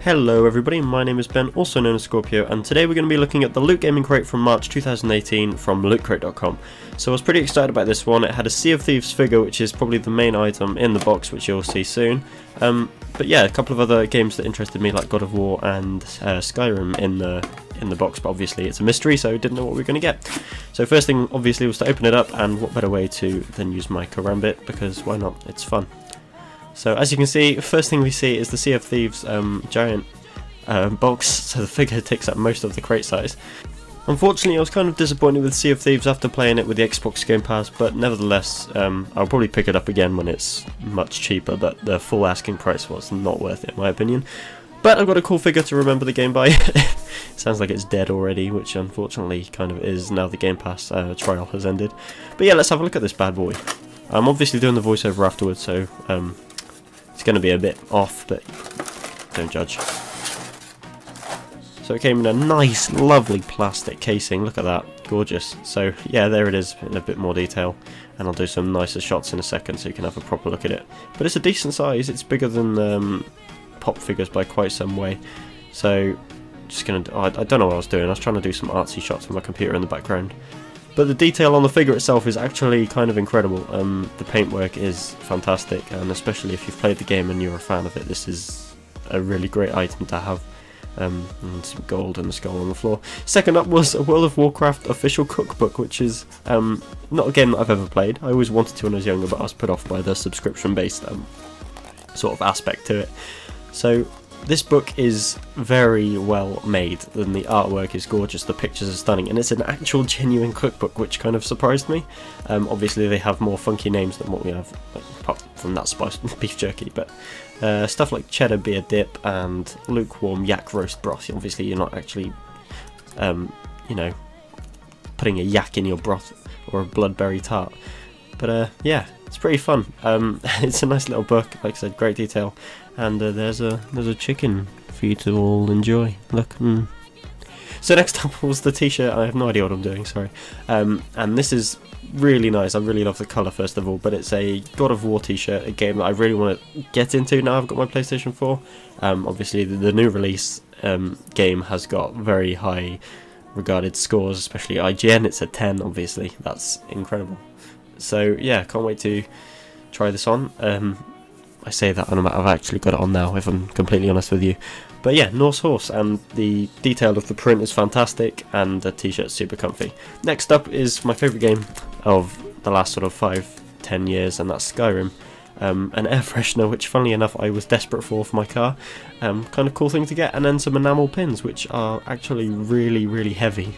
Hello everybody, my name is Ben, also known as Scorpio, and today we're going to be looking at the Lootgaming crate from March 2018 from Lootcrate.com. So I was pretty excited about this one. It had a Sea of Thieves figure, which is probably the main item in the box, which you'll see soon. But yeah, a couple of other games that interested me, like God of War and Skyrim in the box, but obviously it's a mystery, so didn't know what we were going to get. So first thing obviously was to open it up, and what better way to than use my Karambit, because why not, it's fun. So as you can see, first thing we see is the Sea of Thieves giant box, so the figure takes up most of the crate size. Unfortunately, I was kind of disappointed with Sea of Thieves after playing it with the Xbox Game Pass, but nevertheless, I'll probably pick it up again when it's much cheaper, but the full asking price was not worth it in my opinion. But I've got a cool figure to remember the game by. Sounds like it's dead already, which unfortunately kind of is now the Game Pass trial has ended. But yeah, let's have a look at this bad boy. I'm obviously doing the voiceover afterwards, so it's going to be a bit off, but don't judge. So it came in a nice, lovely plastic casing. Look at that, gorgeous. So yeah, there it is in a bit more detail, and I'll do some nicer shots in a second so you can have a proper look at it. But it's a decent size. It's bigger than pop figures by quite some way. So just gonna, I don't know what I was doing. I was trying to do some artsy shots with my computer in the background. But the detail on the figure itself is actually kind of incredible. The paintwork is fantastic, and especially if you've played the game and you're a fan of it, this is a really great item to have. And some gold and a skull on the floor. Second up was a World of Warcraft official cookbook, which is not a game that I've ever played. I always wanted to when I was younger, but I was put off by the subscription-based sort of aspect to it. So this book is very well made, and the artwork is gorgeous, the pictures are stunning, and it's an actual genuine cookbook, which kind of surprised me. Obviously they have more funky names than what we have, apart from that spiced beef jerky, but stuff like cheddar beer dip and lukewarm yak roast broth. Obviously you're not actually, you know, putting a yak in your broth or a bloodberry tart. But yeah, it's pretty fun. It's a nice little book, like I said, great detail. And there's a chicken for you to all enjoy. Look. So next up was the t-shirt. I have no idea what I'm doing, sorry. And this is really nice. I really love the colour first of all, but it's a God of War t-shirt, a game that I really want to get into now I've got my PlayStation 4. Obviously the new release game has got very high regarded scores, especially IGN. It's a 10, obviously. That's incredible. So yeah, can't wait to try this on. I say that and I've actually got it on now, if I'm completely honest with you. But yeah, Norse Horse, and the detail of the print is fantastic, and the t-shirt's super comfy. Next up is my favourite game of the last sort of 5-10 years, and that's Skyrim. An air freshener, which funnily enough I was desperate for my car. Kind of cool thing to get, and then some enamel pins, which are actually really heavy.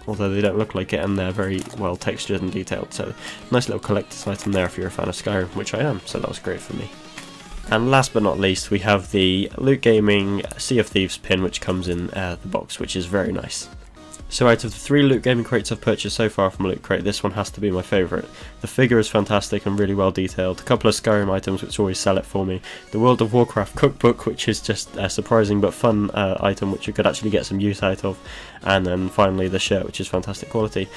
Although they don't look like it, and they're very well textured and detailed. So nice little collector's item there if you're a fan of Skyrim, which I am, so that was great for me. And last but not least, we have the Lootgaming Sea of Thieves pin, which comes in the box, which is very nice. So out of the 3 Lootgaming crates I've purchased so far from Loot Crate, this one has to be my favourite. The figure is fantastic and really well detailed, a couple of Skyrim items which always sell it for me, the World of Warcraft cookbook, which is just a surprising but fun item which you could actually get some use out of, and then finally the shirt, which is fantastic quality.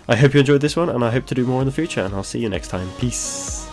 I hope you enjoyed this one, and I hope to do more in the future, and I'll see you next time. Peace!